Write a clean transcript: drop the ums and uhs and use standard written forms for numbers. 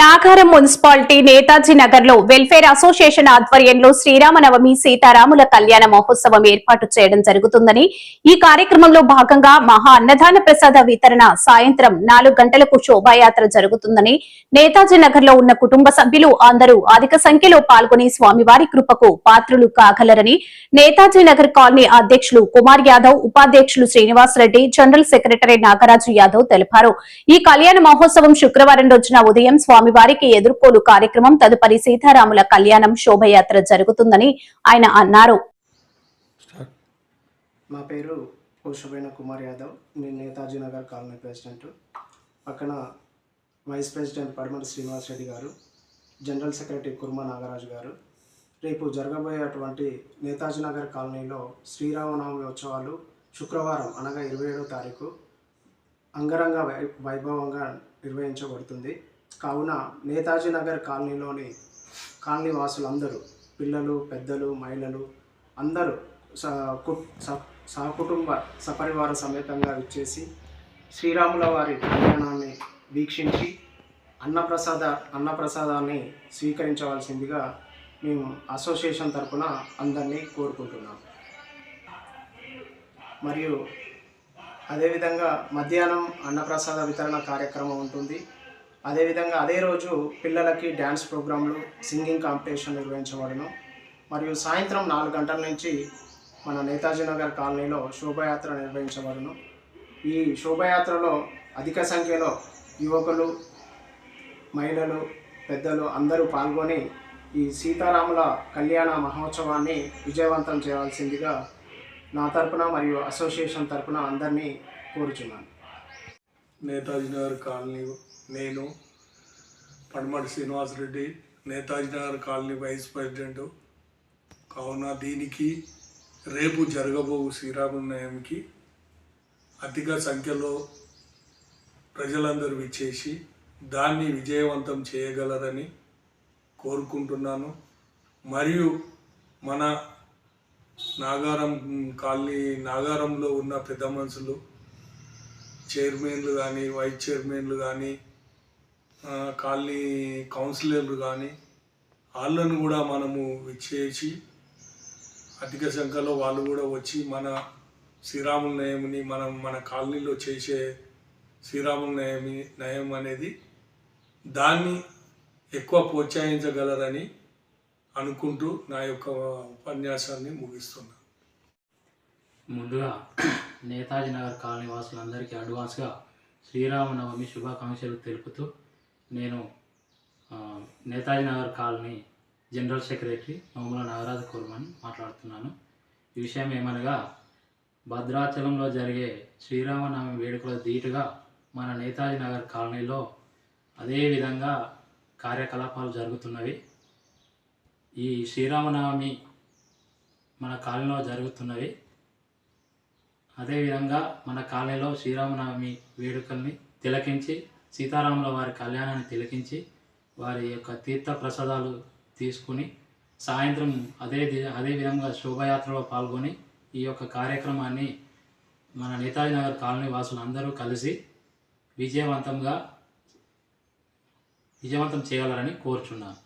Nagaram municipality Netaji Nagar లో welfare association ఆధ్వర్యంలో శ్రీరామనవమి సీతారాముల కళ్యాణ మహోత్సవం ఏర్పాటు చేయడం జరుగుతుందని ఈ కార్యక్రమంలో భాగంగా మహా అన్నదాన ప్రసాద వితరణ సాయంత్రం 4 గంటలకు శోభాయాత్ర జరుగుతుందని నేతాజీ నగర్ లో ఉన్న కుటుంబ సభ్యులు అందరూ అధిక సంఖ్యలో పాల్గొని స్వామివారి కృపకు పాత్రులు కాగలరని నేతాజీ నగర్ కాలనీ అధ్యక్షులు కుమార్ యాదవ్ ఉపాధ్యక్షులు శ్రీనివాస్ రెడ్డి జనరల్ సెక్రటరీ నాగరాజు యాదవ్ తెలిపారు. ఈ కళ్యాణ మహోత్సవం శుక్రవారం రోజున ఉదయం స్వామివారికి ఎదుర్కోలు కార్యక్రమం తదుపరి సీతారాముల కళ్యాణం శోభయాత్ర జరుగుతుందని ఆయన అన్నారు. నా పేరు పోషబైన కుమార్ యాదవ్. నేను నేతాజీ నగర్ కాలనీ ప్రెసిడెంట్. పక్కన వైస్ ప్రెసిడెంట్ పడమటి శ్రీనివాస్ రెడ్డి గారు, జనరల్ సెక్రటరీ కుర్మా నాగరాజు గారు. రేపు జరగబోయేటువంటి నేతాజీ నగర్ కాలనీలో శ్రీరామనవమి ఉత్సవాలు శుక్రవారం అనగా 27వ తారీఖు అంగరంగ వైభవంగా నిర్వహించబడుతుంది. కావున నేతాజీ నగర్ కాలనీలోని కాలనీ వాసులందరూ పిల్లలు, పెద్దలు, మహిళలు అందరూ సహకుటుంబ సపరివార సమేతంగా విచ్చేసి శ్రీరాముల వారి కళ్యాణాన్ని వీక్షించి అన్నప్రసాదాన్ని స్వీకరించవలసిందిగా మేము అసోసియేషన్ తరఫున అందరినీ కోరుకుంటున్నాం. మరియు అదేవిధంగా మధ్యాహ్నం అన్నప్రసాద వితరణ కార్యక్రమం ఉంటుంది. అదేవిధంగా అదే రోజు పిల్లలకి డ్యాన్స్ ప్రోగ్రాంలు, సింగింగ్ కాంపిటీషన్ నిర్వహించబడను. మరియు సాయంత్రం 4 గంటల నుంచి మన నేతాజీ నగర్ కాలనీలో శోభయాత్ర నిర్వహించబడను. ఈ శోభయాత్రలో అధిక సంఖ్యలో యువకులు, మహిళలు, పెద్దలు అందరూ పాల్గొని ఈ సీతారాముల కళ్యాణ మహోత్సవాన్ని విజయవంతం చేయవలసిందిగా నా తరపున మరియు అసోసియేషన్ తరపున అందరినీ కోరుచున్నాను. నేతాజీ నగర్ కాలనీ నేను పడమటి Srinivas Reddy, Netaji Nagar colony vice president. కావున దీనికి రేపు జరగబో శ్రీరామనవమికి అధిక సంఖ్యలో ప్రజలందరూ విచ్చేసి దాన్ని విజయవంతం చేయగలరని కోరుకుంటున్నాను. మరియు మన నాగారంలో ఉన్న పెద్ద మనుషులు, చైర్మన్లు కానీ, వైస్ చైర్మన్లు కానీ, కాలనీ కౌన్సిలర్లు కానీ వాళ్ళను కూడా మనము విచ్చేసి అధిక సంఖ్యలో వాళ్ళు కూడా వచ్చి మన శ్రీరాముల నయముని మన కాలనీలో చేసే శ్రీరాముల నయం అనేది దాన్ని ఎక్కువ ప్రోత్సహించగలరని అనుకుంటూ నా యొక్క ఉపన్యాసాన్ని ముగిస్తున్నాను. ముందుగా నేతాజీ నగర్ కాలనీ వాసులందరికీ అడ్వాన్స్గా శ్రీరామనవమి శుభాకాంక్షలు తెలుపుతూ నేను Netaji Nagar colony general secretary Nomula Nagaraju Kurman మాట్లాడుతున్నాను. ఈ విషయం ఏమనగా భద్రాచలంలో జరిగే శ్రీరామనవమి వేడుకల ధీటుగా మన నేతాజీ నగర్ కాలనీలో అదేవిధంగా కార్యకలాపాలు జరుగుతున్నవి. ఈ శ్రీరామనవమి మన కాలనీలో జరుగుతున్నవి. అదేవిధంగా మన కాలనీలో శ్రీరామనవమి వేడుకల్ని తిలకించి సీతారాముల వారి కళ్యాణాన్ని తిలకించి వారి యొక్క తీర్థ ప్రసాదాలు తీసుకుని సాయంత్రం అదేవిధంగా శోభయాత్రలో పాల్గొని ఈ యొక్క కార్యక్రమాన్ని మన నేతాజీ నగర్ కాలనీ వాసులందరూ కలిసి విజయవంతం చేయాలని కోరుచున్నాను.